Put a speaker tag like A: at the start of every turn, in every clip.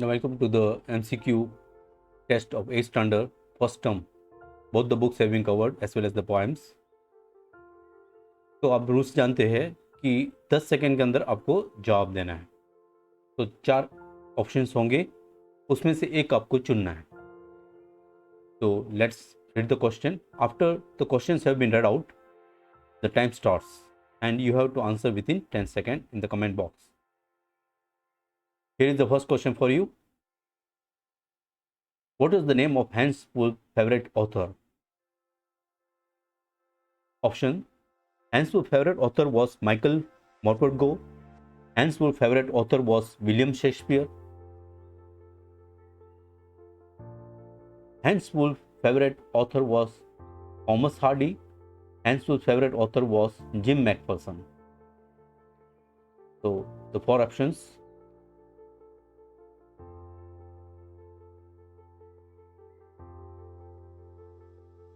A: Now welcome to the MCQ test of 8th standard first term. Both the books have been covered as well as the poems. तो आप rules जानते हैं कि 10 second के अंदर आपको जवाब देना है. तो 4 ऑप्शंस होंगे, उसमें से एक आपको चुनना है. तो let's read the question. After the questions have been read out, the time starts and you have to answer within 10 seconds in the comment box. Here is the first question for you. What is the name of Hans Wolf's favorite author? Option: Hans Wolf's favorite author was Michael Morpurgo. Hans Wolf's favorite author was William Shakespeare. Hans Wolf's favorite author was Thomas Hardy. Hans Wolf's favorite author was Jim McPherson. So the 4 options.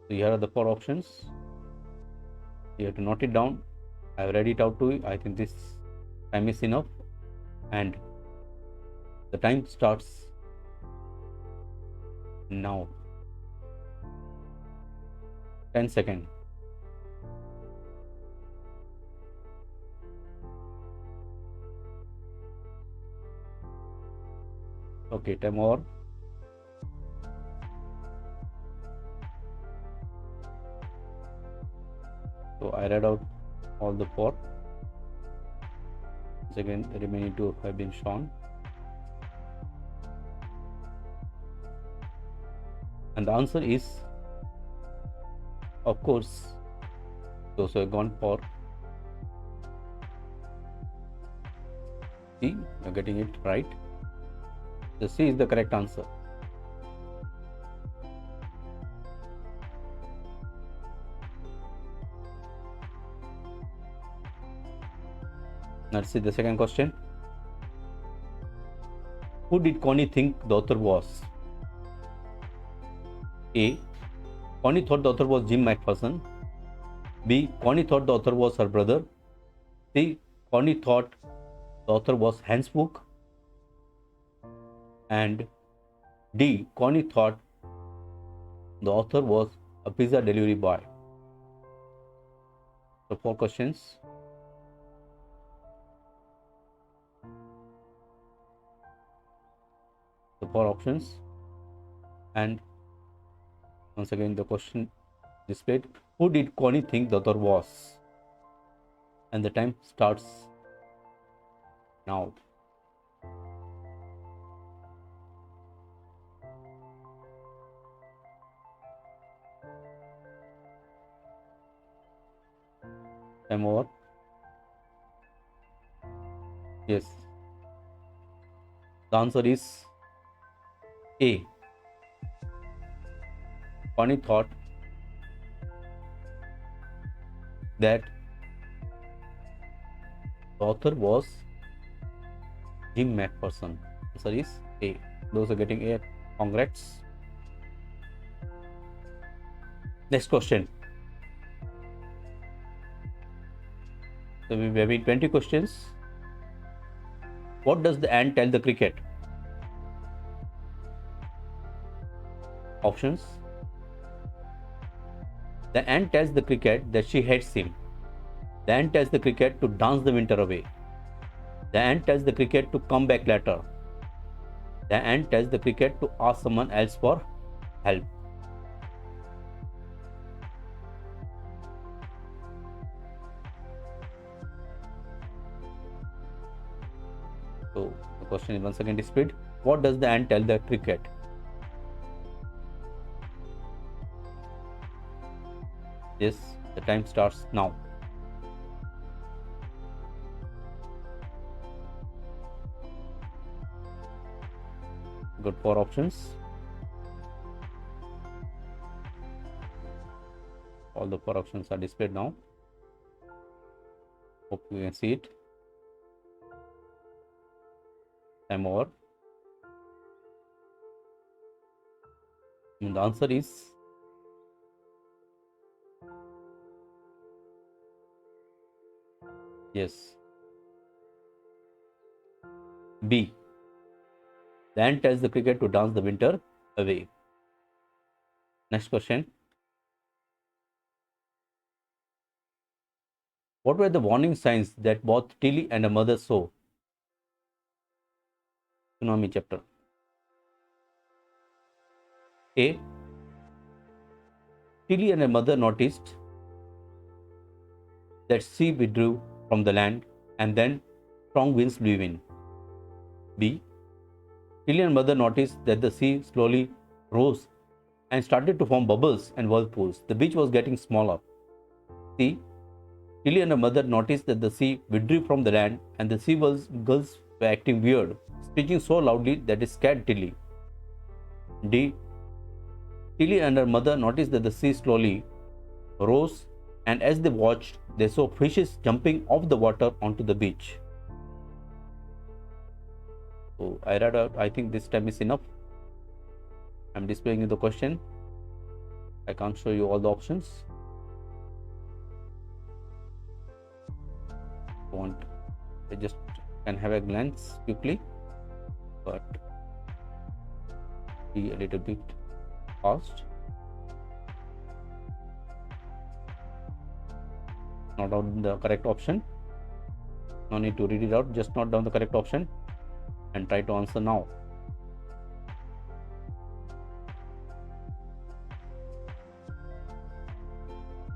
A: So here are the 4 options. You have to note it down. I have read it out to you. I think this time is enough. And the time starts now. 10 seconds. Okay, time over. So I read out all the 4. Once again, the remaining 2 have been shown. And the answer is, of course, those who have gone for C. You're getting it right. The C is the correct answer. Let's see the second question. Who did Connie think the author was? A. Connie thought the author was Jim McPherson. B. Connie thought the author was her brother. C. Connie thought the author was Hans Book. And D. Connie thought the author was a pizza delivery boy. So 4 questions. The 4 options. And once again the question displayed. Who did Connie think the author was? And the time starts now. Time over. Yes. The answer is A. Connie thought that the author was Jim McPherson. Answer is A. Those are getting A. Congrats. Next question. So we have 20 questions. What does the ant tell the cricket? Options. The ant tells the cricket that she hates him. The ant tells the cricket to dance the winter away. The ant tells the cricket to come back later. The ant tells the cricket to ask someone else for help. So the question is once again displayed. What does the ant tell the cricket? Yes, the time starts now. Got 4 options. All the 4 options are displayed now. Hope you can see it. Time over. And the answer is yes, B. The ant tells the cricket to dance the winter away. Next question. What were the warning signs that both Tilly and her mother saw? Tsunami chapter. A. Tilly and her mother noticed that sea withdrew from the land and then strong winds blew in. B. Tilly and mother noticed that the sea slowly rose and started to form bubbles and whirlpools. The beach was getting smaller. C. Tilly and her mother noticed that the sea withdrew from the land and the sea gulls were acting weird, screeching so loudly that it scared Tilly. D. Tilly and her mother noticed that the sea slowly rose, and as they watched, they saw fishes jumping off the water onto the beach. So I read out, I think this time is enough. I'm displaying you the question. I can't show you all the options. I just can have a glance quickly, but be a little bit fast. Not down the correct option. No need to read it out. Just note down the correct option and try to answer now.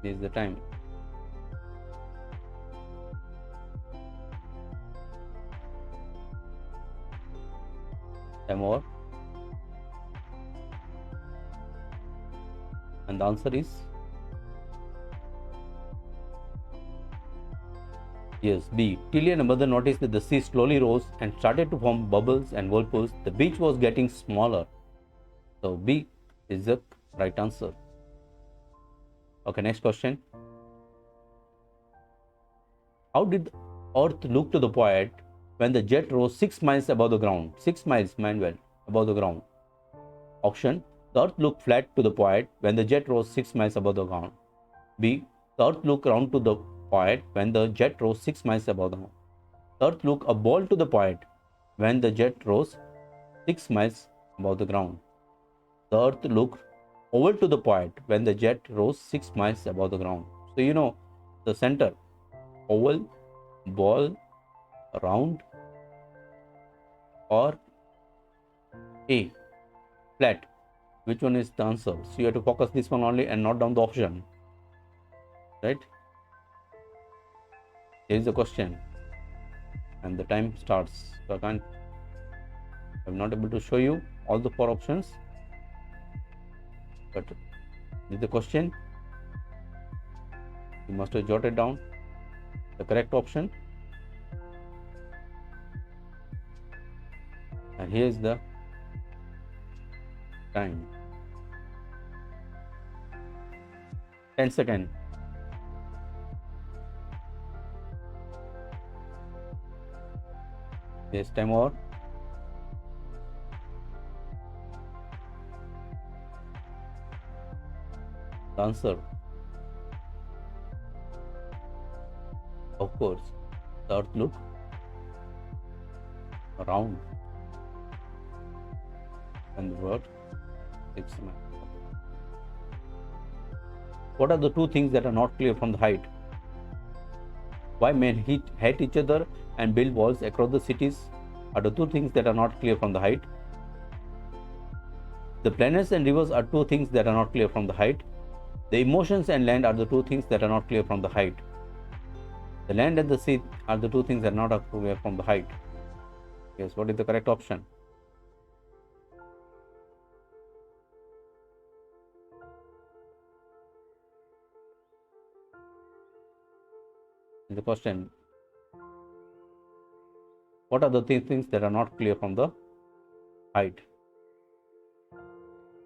A: This is the time. Time over. And the answer is yes, B. Tilly and her mother noticed that the sea slowly rose and started to form bubbles and whirlpools. The beach was getting smaller. So B is the right answer. Okay, next question. How did the Earth look to the poet when the jet rose 6 miles above the ground? 6 miles, mind well, above the ground. Option: the Earth looked flat to the poet when the jet rose 6 miles above the ground. B. The Earth looked round to the poet when the jet rose 6 miles above the ground. The Earth looked a ball to the poet when the jet rose 6 miles above the ground. The Earth looked oval to the poet when the jet rose 6 miles above the ground. So you know the center: oval, ball, round, or A, flat. Which one is the answer? So you have to focus this one only and note down the option. Right? Here is the question. And the time starts. So I'm not able to show you all the 4 options. But this is the question. You must have jotted down the correct option. And here is the time. 10 seconds. Yes, time over. The answer, of course, the Earth look round and the word 6 miles. What are the 2 things that are not clear from the height? Why men hate each other and build walls across the cities are the 2 things that are not clear from the height. The planets and rivers are 2 things that are not clear from the height. The emotions and land are the 2 things that are not clear from the height. The land and the sea are the 2 things that are not clear from the height. Yes, what is the correct option? The question: what are the 3 things that are not clear from the height?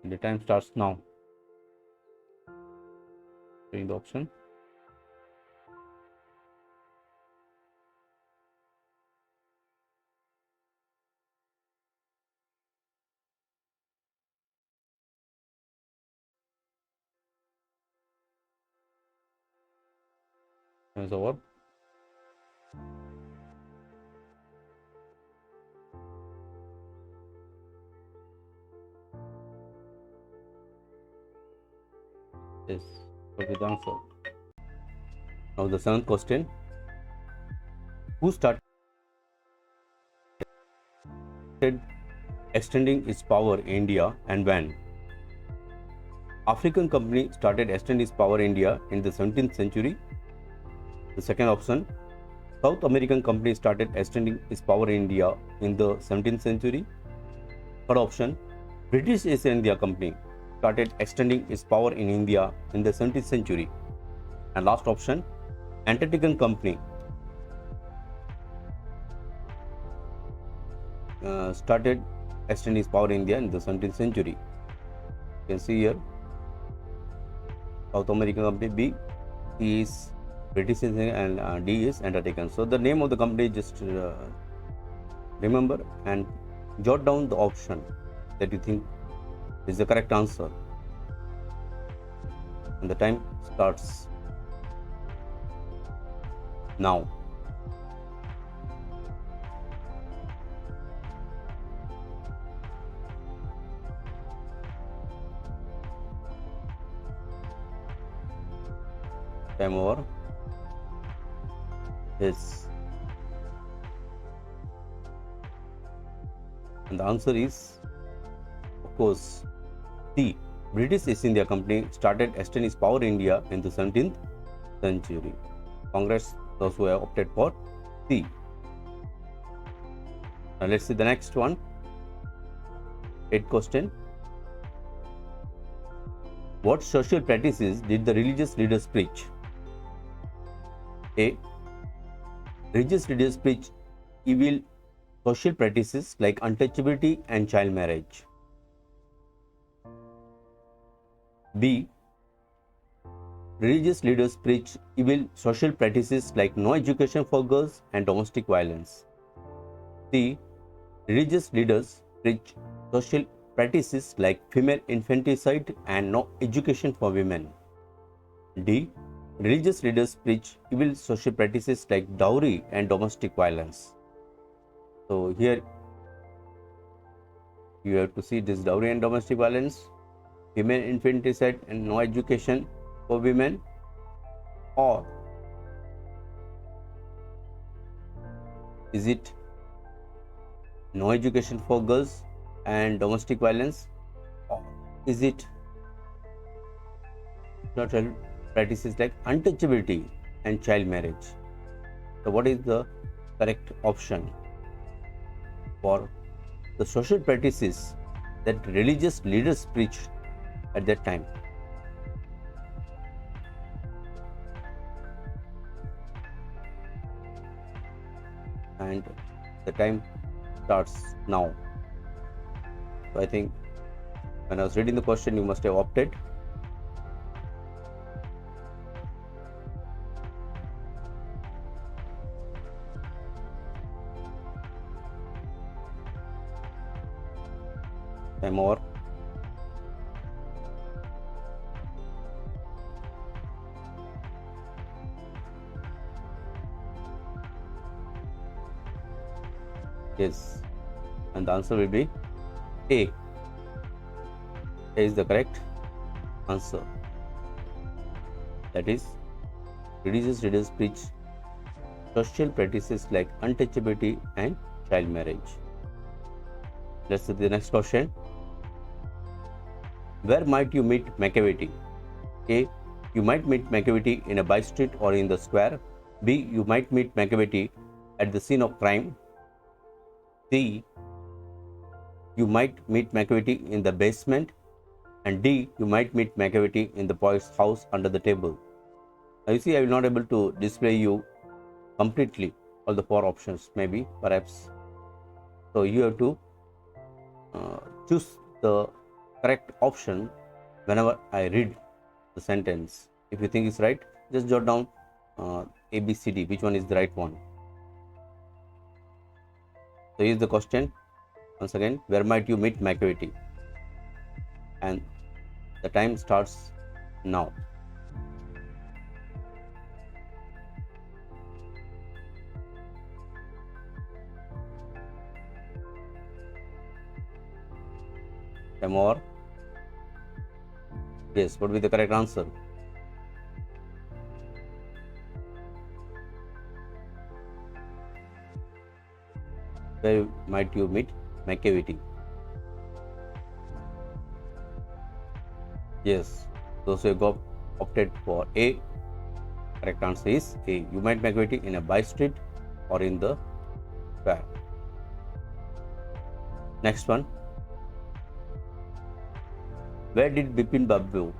A: And the time starts now. Showing the option. Time is over. Yes, what is the answer? Now the seventh question. Who started extending its power in India and when? African company started extending its power in India in the 17th century. The second option. South American company started extending its power in India in the 17th century. Third option. British East India Company started extending its power in India in the 17th century. And last option. Antarctic Company started extending its power in India in the 17th century. You can see here South American Company, B is British and D is Antarctic. So the name of the company just remember and jot down the option that you think is the correct answer. And the time starts now. Time over. Yes. And the answer is, of course, C. British East India Company started extending its power in India in the 17th century. Congress those who have opted for C. Now let's see the next one. 8th question. What social practices did the religious leaders preach? A. Religious leaders preach evil social practices like untouchability and child marriage. B. Religious leaders preach evil social practices like no education for girls and domestic violence. C. Religious leaders preach social practices like female infanticide and no education for women. D. Religious leaders preach evil social practices like dowry and domestic violence. So here you have to see this dowry and domestic violence, female infanticide and no education for women, or is it no education for girls and domestic violence, or is it social practices like untouchability and child marriage? So what is the correct option for the social practices that religious leaders preached at that time? And the time starts now. So I think when I was reading the question, you must have opted. Time over. Yes, and the answer will be A. A is the correct answer. That is, religious leaders preach social practices like untouchability and child marriage. Let's see the next question. Where might you meet Macavity? A. You might meet Macavity in a by street or in the square. B. You might meet Macavity at the scene of crime. C. You might meet Macavity in the basement. And D. You might meet Macavity in the poet's house under the table. Now you see, I will not able to display you completely all the four options, maybe, perhaps. So you have to choose the correct option whenever I read the sentence. If you think it's right, just jot down A, B, C, D, which one is the right one. So here's the question once again. Where might you meet Macavity? And the time starts now. Time over. Yes, what will be the correct answer? where might you meet Makaviti? Yes, those who got opted for A, correct answer is A. You might Makaviti in a by street or in the square. Next one. Where did Bipin Babu,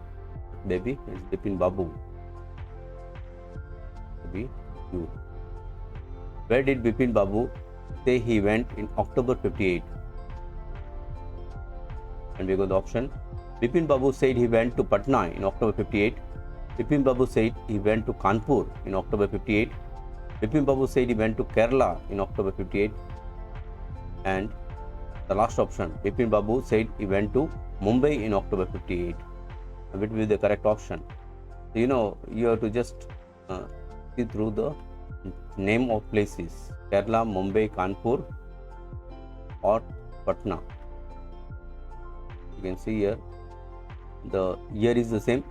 A: baby, it's Bipin Babu, baby, you. Where did Bipin Babu say he went in October 58? And we got the option. Bipin Babu said he went to Patna in October 58. Bipin Babu said he went to Kanpur in October 58. Bipin Babu said he went to Kerala in October 58. And the last option, Bipin Babu said he went to Mumbai in October 58. Which will be the correct option? So, you have to just see through the name of places: Kerala, Mumbai, Kanpur, or Patna. You can see here the year is the same.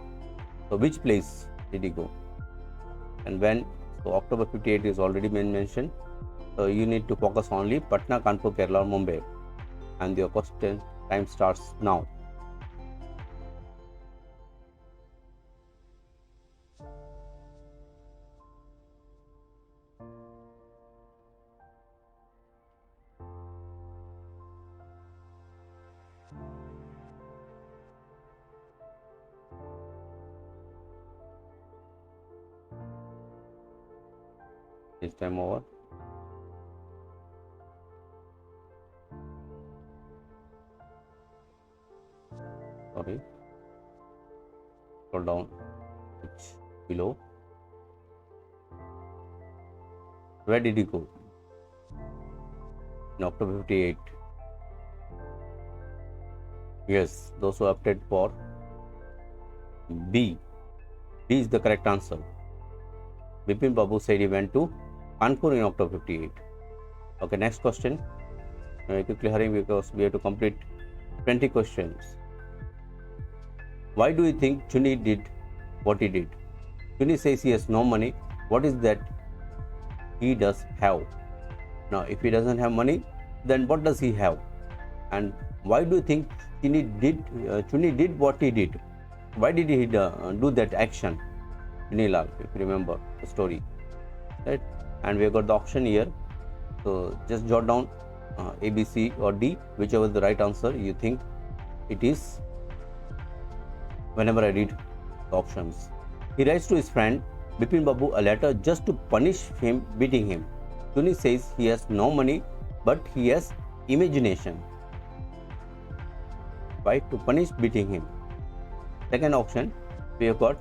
A: So which place did he go and when? So October 58 is already been mentioned. So you need to focus only Patna, Kanpur, Kerala, or Mumbai. And your question time starts now. Is time over? Sorry. Scroll down. It's below. Where did he go in October 58? Yes, those who opted for B. B is the correct answer. Bipin Babu said he went to Kanpur in October 58. Okay, next question. Quickly hurrying because we have to complete 20 questions. Why do you think Chuni did what he did? Chuni says he has no money. What is that he does have? Now, if he doesn't have money, then what does he have? And why do you think Chuni did what he did? Why did he do that action? Nilal, if you remember the story, right? And we have got the option here. So just jot down A, B, C, or D, whichever is the right answer you think it is. Whenever I read the options, he writes to his friend Bipin Babu a letter just to punish him beating him. Chuni says he has no money, but he has imagination. Why? To punish beating him. Second option, we have got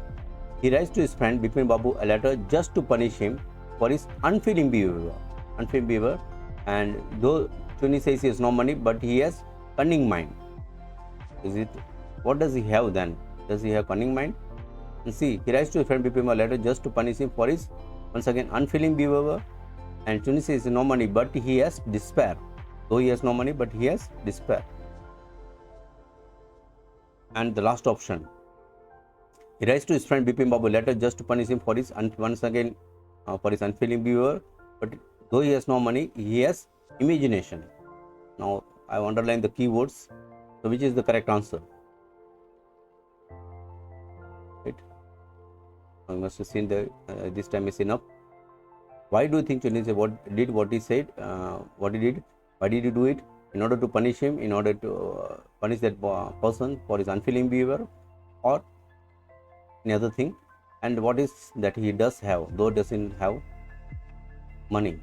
A: he writes to his friend Bipin Babu a letter just to punish him for his unfeeling behavior. And though Chuni says he has no money, but he has cunning mind. Is it? What does he have then? Does he have cunning mind? And see, he writes to his friend Bipin Babu a letter just to punish him for his, once again, unfeeling behavior. And Chuni says he has no money, but he has despair. Though he has no money, but he has despair. And the last option, he writes to his friend Bipin Babu a letter just to punish him for his, once again, for his unfeeling behavior. But though he has no money, he has imagination. Now I have underlined the keywords. So which is the correct answer? Right? I must have seen the this time is enough. Why do you think Chuni did what he said? What he did? Why did he do it? In order to punish him, in order to punish that person for his unfeeling behavior, or any other thing? And what is that he does have, though doesn't have money?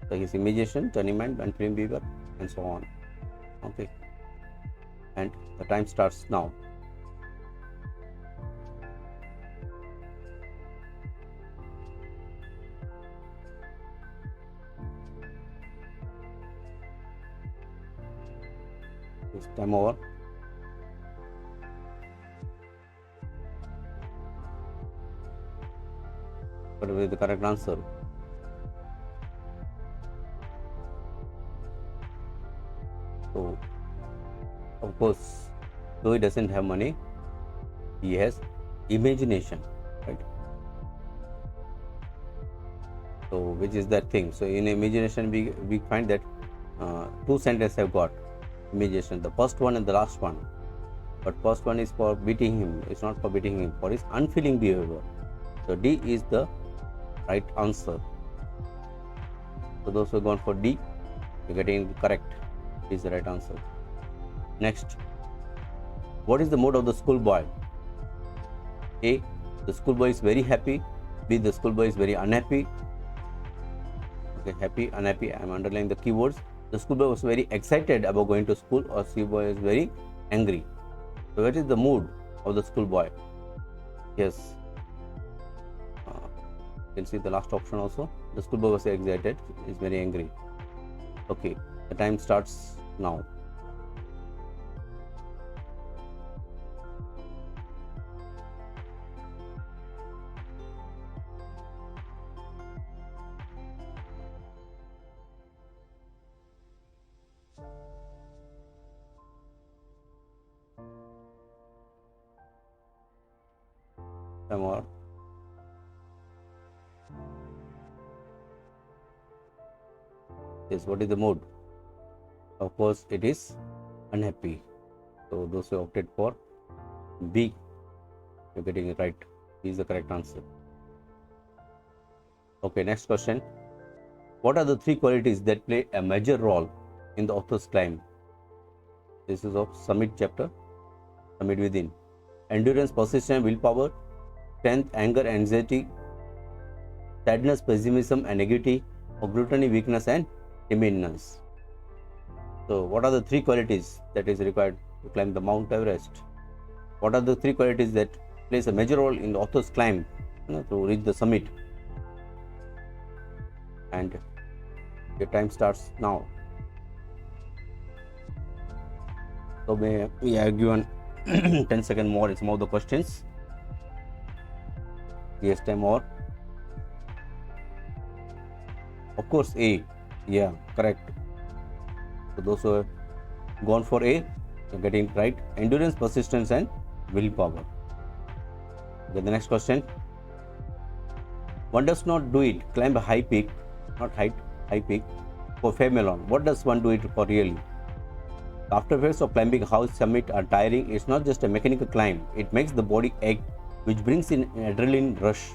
A: So his imagination, turning mind, unfeeling behavior, and so on. Okay. And the time starts now. It's time over. What will be the correct answer? So, of course, though he doesn't have money, he has imagination, right? So which is that thing? So in imagination we find that two sentences I've got imagination. The first one and the last one. But first one is for beating him. It's not for beating him. For his unfeeling behavior. So D is the right answer. So those who have gone for D, you're getting correct. D is the right answer. Next. What is the mood of the schoolboy? A. The schoolboy is very happy. B. The schoolboy is very unhappy. Okay, happy, unhappy. I am underlining the keywords. The schoolboy was very excited about going to school, or schoolboy is very angry. So what is the mood of the schoolboy? Yes. You can see the last option also. The schoolboy was excited, is very angry. Okay, the time starts now. Some more. Yes, what is the mood? Of course, it is unhappy. So those who opted for B, you're getting it right. B is the correct answer. Okay, next question. What are the three qualities that play a major role in the author's climb? This is of Summit chapter, Summit Within. Endurance, persistence, willpower, strength, anger, anxiety, sadness, pessimism, and negativity, or gluttony, weakness, and timidness. So, what are the three qualities that is required to climb the Mount Everest? What are the three qualities that plays a major role in the author's climb to reach the summit? And your time starts now. So, we have given 10 seconds more in some of the questions. Yes, time more. Of course, A. Yeah, correct. So those who have gone for A, you're getting it right. Endurance, persistence, and willpower. Okay, the next question. One does not do it, climb a high peak, not height, high peak, for fame alone. What does one do it for really? The after effects of climbing a house summit are tiring. It's not just a mechanical climb. It makes the body ache, which brings in an adrenaline rush.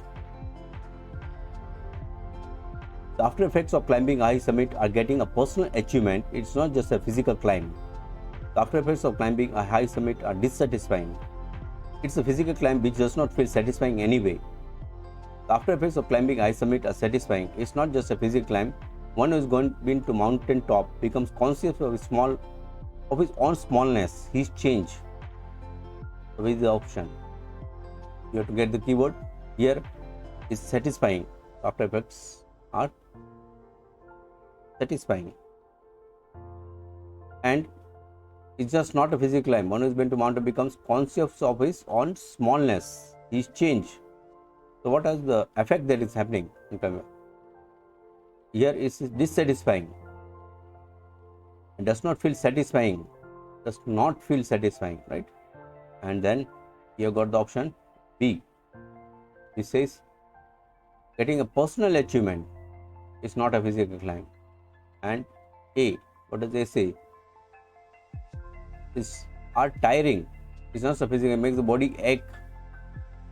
A: The after effects of climbing a high summit are getting a personal achievement. It's not just a physical climb. The after effects of climbing a high summit are dissatisfying. It's a physical climb which does not feel satisfying anyway. The after effects of climbing a high summit are satisfying. It's not just a physical climb. One who has been to mountain top becomes conscious of his own smallness. He's changed. So which is the option? You have to get the keyword. Here is satisfying. After effects are satisfying. And it's just not a physical climb. One who has been to mountain becomes conscious of his own smallness. He's changed. So what is the effect that is happening? Here is dissatisfying. It does not feel satisfying. Does not feel satisfying, right? And then you got the option B. It says getting a personal achievement is not a physical climb. And A, what does they say? Is are tiring. It's not a physical. It makes the body ache,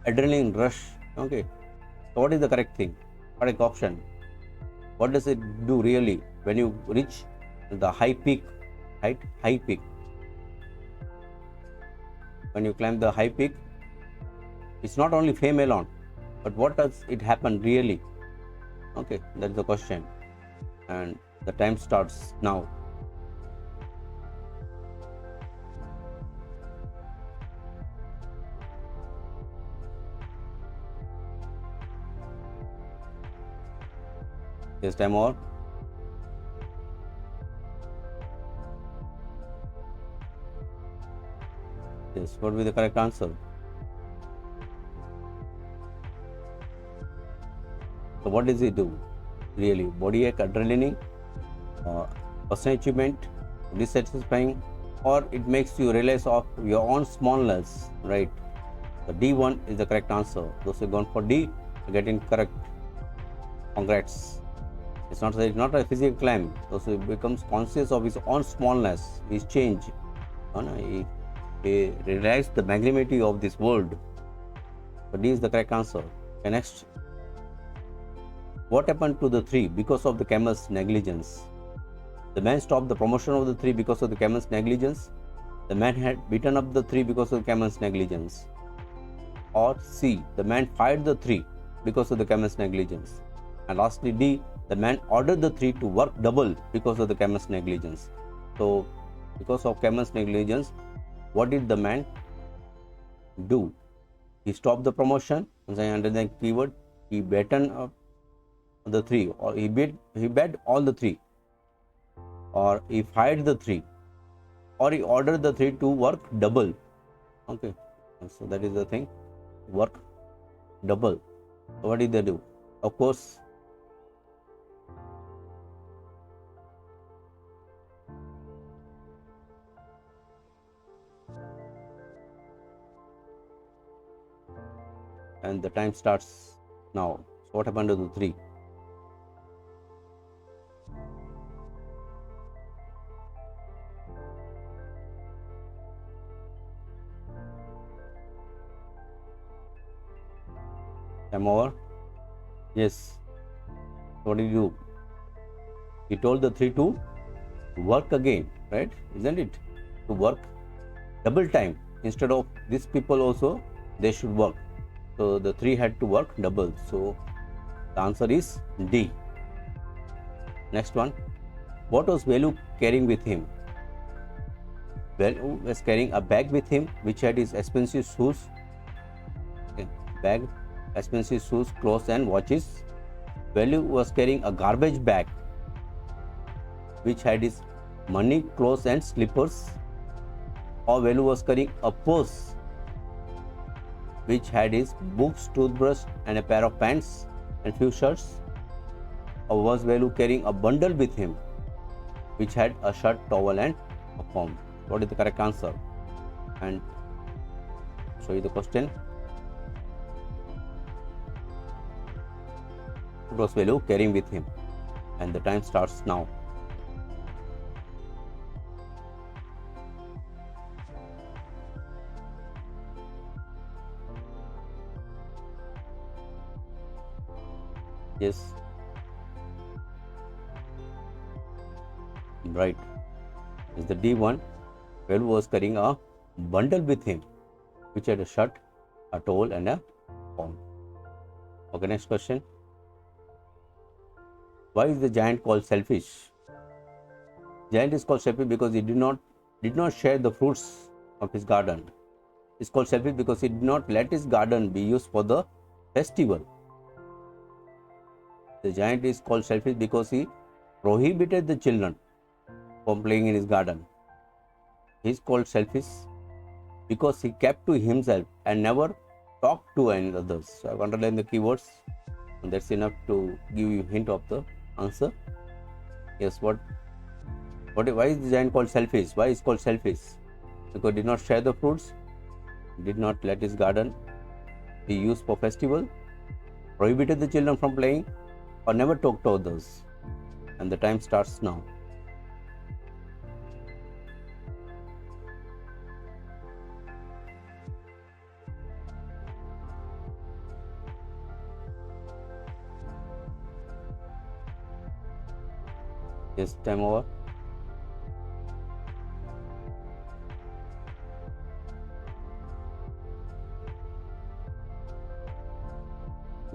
A: adrenaline rush. Okay. So what is the correct thing? Correct option. What does it do really when you reach the high peak? Right? High peak. When you climb the high peak, it's not only fame alone, but what does it happen really? Okay, that's the question. And the time starts now. Yes, time over. Yes, what will be the correct answer? So what does it do? Really, body ache, adrenaline, personal achievement, dissatisfying, or it makes you realize of your own smallness, right? So D1 is the correct answer. Those who have gone for D are getting correct. Congrats.
B: It's not a physical climb. So he becomes conscious of his own smallness, his change. He realized the magnitude of this world. So D is the correct answer. Okay, next. What happened to the three because of the camel's negligence? The man stopped the promotion of the three because of the camel's negligence. The man had beaten up the three because of the camel's negligence. Or C. The man fired the three because of the camel's negligence. And lastly D. The man ordered the three to work double because of the camel's negligence. So, because of camel's negligence, what did the man do? He stopped the promotion under the keyword. He beaten up the three, or he bet all the three, or he fired the three, or he ordered the three to work double. Okay, so that is the thing, work double. So what did they do? Of course, and the time starts now. So what happened to the three? Time over. Yes. What did you do? He told the three to work again, right? Isn't it? To work double time. Instead of these people also, they should work. So the three had to work double. So the answer is D. Next one. What was Velu carrying with him? Velu was carrying a bag with him which had his expensive shoes, bag, expensive shoes, clothes and watches. Velu was carrying a garbage bag which had his money, clothes and slippers. Or Velu was carrying a purse which had his books, toothbrush and a pair of pants and few shirts. Or was Velu carrying a bundle with him which had a shirt, towel and a comb? What is the correct answer? And show you the question. What was Velu carrying with him? And the time starts now. Yes. Right. Is the D1. Velu was carrying a bundle with him which had a shirt, a towel and a comb. Okay, next question. Why is the giant called selfish? Giant is called selfish because he did not share the fruits of his garden. It's called selfish because he did not let his garden be used for the festival. The giant is called selfish because he prohibited the children from playing in his garden. He is called selfish because he kept to himself and never talked to any others. So I've underlined the keywords, and that's enough to give you a hint of the answer. Yes, why is the giant called selfish? Why is called selfish? Because he did not share the fruits, did not let his garden be used for festival, prohibited the children from playing, or never talked to others. And the time starts now. Yes, time over.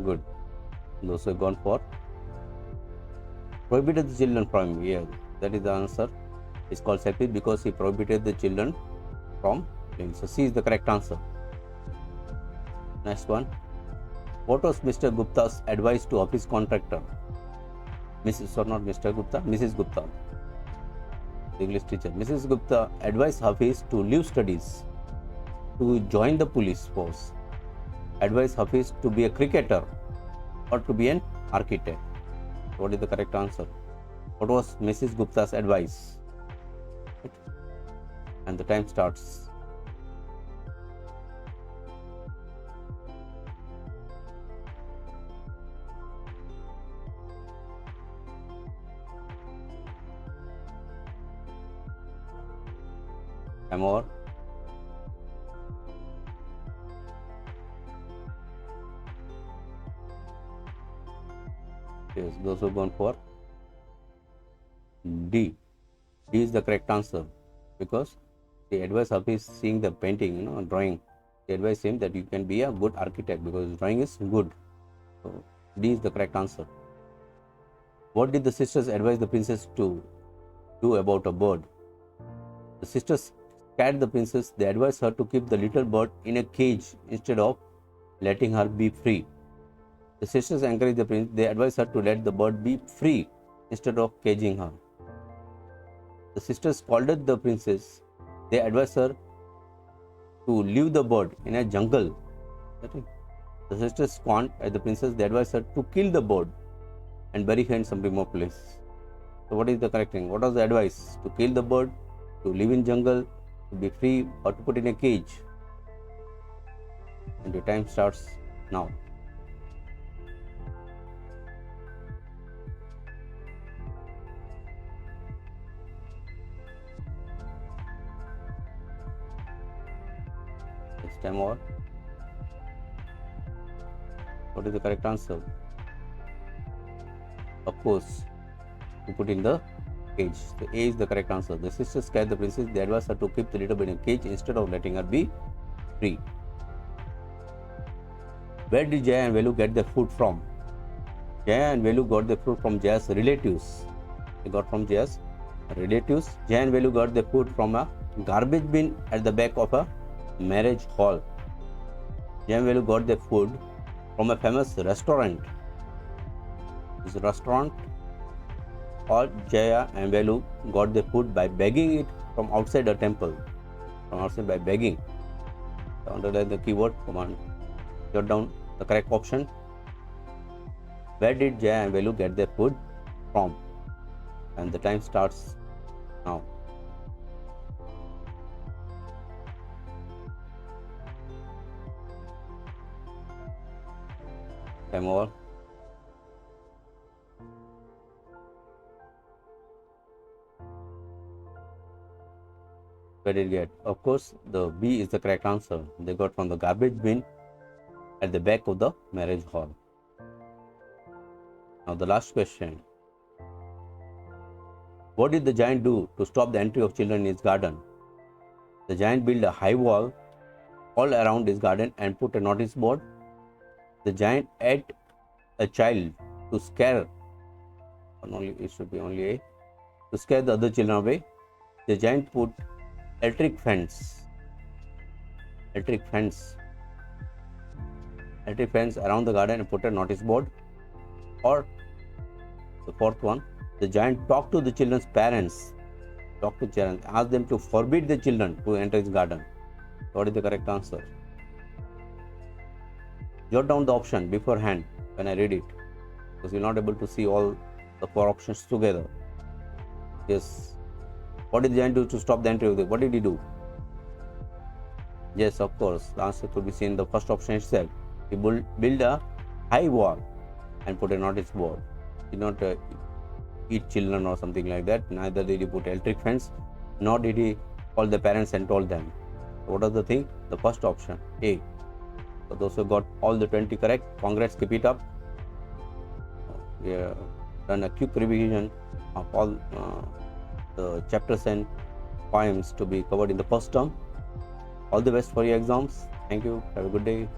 B: Good. Those who have gone for prohibited the children from, yeah, that is the answer. It's called selfish because he prohibited the children from playing. So C is the correct answer. Next one. What was Mr. Gupta's advice to office contractor? Not Mr. Gupta, Mrs. Gupta, the English teacher. Mrs. Gupta advised Hafiz to leave studies, to join the police force, advised Hafiz to be a cricketer, or to be an architect. What is the correct answer? What was Mrs. Gupta's advice? And the time starts. Time over. Yes, those who gone for D. D is the correct answer because the advice of is seeing the painting, drawing. The advice him that you can be a good architect because drawing is good. So D is the correct answer. What did the sisters advise the princess to do about a bird? The sisters scared the princess. They advised her to keep the little bird in a cage instead of letting her be free. The sisters encouraged the prince. They advised her to let the bird be free instead of caging her. The sisters scolded the princess. They advised her to leave the bird in a jungle. The sisters scorned at the princess. They advised her to kill the bird and bury her in some remote place. So what is the correct thing? What was the advice? To kill the bird, to live in jungle, to be free, or to put in a cage? And your time starts now. It's time over. What is the correct answer? Of course, to put in the cage. So A is the correct answer. The sisters scared the princess. They advised her to keep the little bird in a cage instead of letting her be free. Where did Jaya and Velu get their food from? Jaya and Velu got their food from Jaya's relatives. They got from Jaya's relatives. Jaya and Velu got their food from a garbage bin at the back of a marriage hall. Jaya and Velu got their food from a famous restaurant. This restaurant, or Jaya and Velu got their food by begging it from outside a temple. From outside by begging. So underline the keyword command. Jot down the correct option. Where did Jaya and Velu get their food from? And the time starts now. Time over. Where did you get? Of course, the B is the correct answer. They got from the garbage bin at the back of the marriage hall. Now the last question. What did the giant do to stop the entry of children in his garden? The giant built a high wall all around his garden and put a notice board. The giant ate a child to scare, it should be only A, to scare the other children away. The giant put electric fence around the garden and put a notice board. Or the fourth one, the giant talked to the children's parents, asked them to forbid the children to enter his garden. What is the correct answer? Jot down the option beforehand when I read it, because you're not able to see all the four options together. Yes. What did the giant do to stop the entry of the? What did he do? Yes, of course. The answer could be seen in the first option itself. He built a high wall and put a notice board. He did not eat children or something like that. Neither did he put electric fence, nor did he call the parents and told them. So what was the thing? The first option, A. So those who got all the 20 correct, congrats, keep it up. We have done a quick revision of all the chapters and poems to be covered in the first term. All the best for your exams. Thank you. Have a good day.